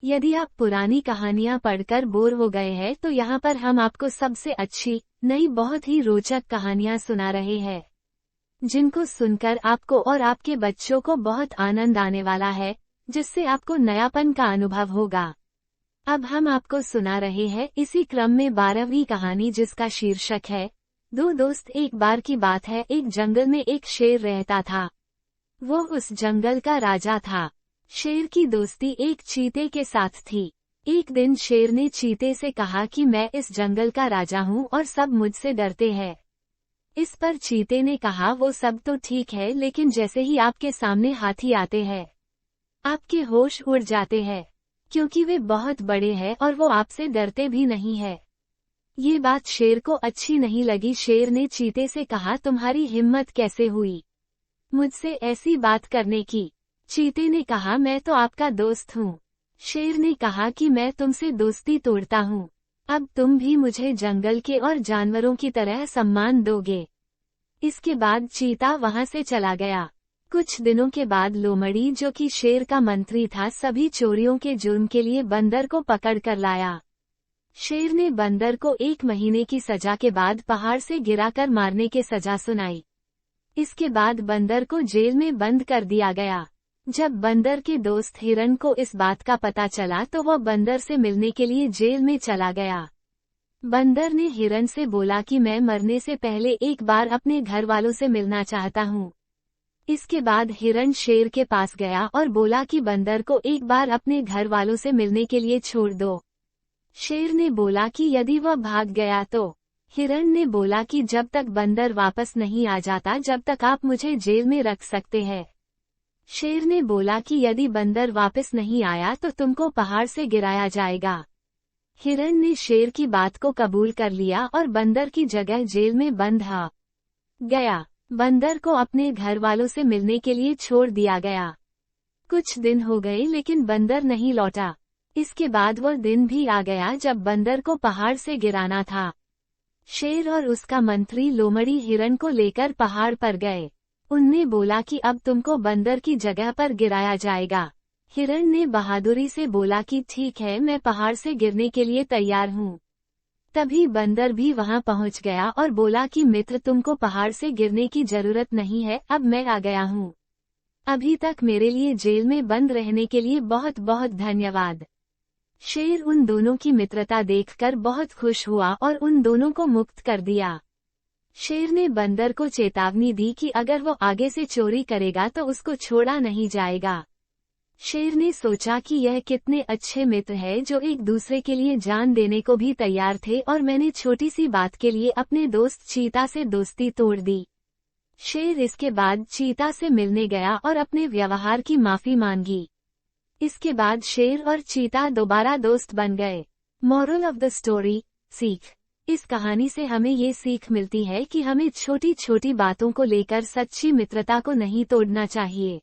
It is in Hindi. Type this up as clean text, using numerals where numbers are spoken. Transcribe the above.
यदि आप पुरानी कहानियां पढ़कर बोर हो गए हैं तो यहाँ पर हम आपको सबसे अच्छी, नई बहुत ही रोचक कहानियां सुना रहे हैं, जिनको सुनकर आपको और आपके बच्चों को बहुत आनंद आने वाला है, जिससे आपको नयापन का अनुभव होगा। अब हम आपको सुना रहे हैं इसी क्रम में 12वीं कहानी, जिसका शीर्षक है दो दोस्त। एक बार की बात है, एक जंगल में एक शेर रहता था। वो उस जंगल का राजा था। शेर की दोस्ती एक चीते के साथ थी। एक दिन शेर ने चीते से कहा कि मैं इस जंगल का राजा हूँ और सब मुझसे डरते हैं। इस पर चीते ने कहा, वो सब तो ठीक है, लेकिन जैसे ही आपके सामने हाथी आते हैं आपके होश उड़ जाते हैं, क्योंकि वे बहुत बड़े हैं और वो आपसे डरते भी नहीं है। ये बात शेर को अच्छी नहीं लगी। शेर ने चीते से कहा, तुम्हारी हिम्मत कैसे हुई मुझसे ऐसी बात करने की? चीते ने कहा, मैं तो आपका दोस्त हूँ। शेर ने कहा कि मैं तुमसे दोस्ती तोड़ता हूँ। अब तुम भी मुझे जंगल के और जानवरों की तरह सम्मान दोगे। इसके बाद चीता वहां से चला गया। कुछ दिनों के बाद लोमड़ी, जो कि शेर का मंत्री था, सभी चोरियों के जुर्म के लिए बंदर को पकड़ कर लाया। शेर ने बंदर को 1 महीने की सजा के बाद पहाड़ से गिराकर मारने के सजा सुनाई। इसके बाद बंदर को जेल में बंद कर दिया गया। जब बंदर के दोस्त हिरण को इस बात का पता चला तो वह बंदर से मिलने के लिए जेल में चला गया। बंदर ने हिरण से बोला कि मैं मरने से पहले एक बार अपने घर वालों से मिलना चाहता हूँ। इसके बाद हिरण शेर के पास गया और बोला कि बंदर को एक बार अपने घर वालों से मिलने के लिए छोड़ दो। शेर ने बोला कि यदि वह भाग गया तो? हिरण ने बोला कि जब तक बंदर वापस नहीं आ जाता, जब तक आप मुझे जेल में रख सकते हैं। शेर ने बोला कि यदि बंदर वापस नहीं आया तो तुमको पहाड़ से गिराया जाएगा। हिरण ने शेर की बात को कबूल कर लिया और बंदर की जगह जेल में बंद आ गया। बंदर को अपने घर वालों से मिलने के लिए छोड़ दिया गया। कुछ दिन हो गए लेकिन बंदर नहीं लौटा। इसके बाद वह दिन भी आ गया जब बंदर को पहाड़ से गिराना था। शेर और उसका मंत्री लोमड़ी हिरण को लेकर पहाड़ पर गए। उनने बोला कि अब तुमको बंदर की जगह पर गिराया जाएगा। हिरण ने बहादुरी से बोला कि ठीक है, मैं पहाड़ से गिरने के लिए तैयार हूँ। तभी बंदर भी वहां पहुंच गया और बोला कि मित्र, तुमको पहाड़ से गिरने की जरूरत नहीं है, अब मैं आ गया हूँ। अभी तक मेरे लिए जेल में बंद रहने के लिए बहुत बहुत धन्यवाद। शेर उन दोनों की मित्रता देखकर बहुत खुश हुआ और उन दोनों को मुक्त कर दिया। शेर ने बंदर को चेतावनी दी कि अगर वो आगे से चोरी करेगा तो उसको छोड़ा नहीं जाएगा। शेर ने सोचा कि यह कितने अच्छे मित्र हैं जो एक दूसरे के लिए जान देने को भी तैयार थे, और मैंने छोटी सी बात के लिए अपने दोस्त चीता से दोस्ती तोड़ दी। शेर इसके बाद चीता से मिलने गया और अपने व्यवहार की माफी मांगी। इसके बाद शेर और चीता दोबारा दोस्त बन गए। मॉरल ऑफ द स्टोरी, सीख। इस कहानी से हमें ये सीख मिलती है कि हमें छोटी छोटी बातों को लेकर सच्ची मित्रता को नहीं तोड़ना चाहिए।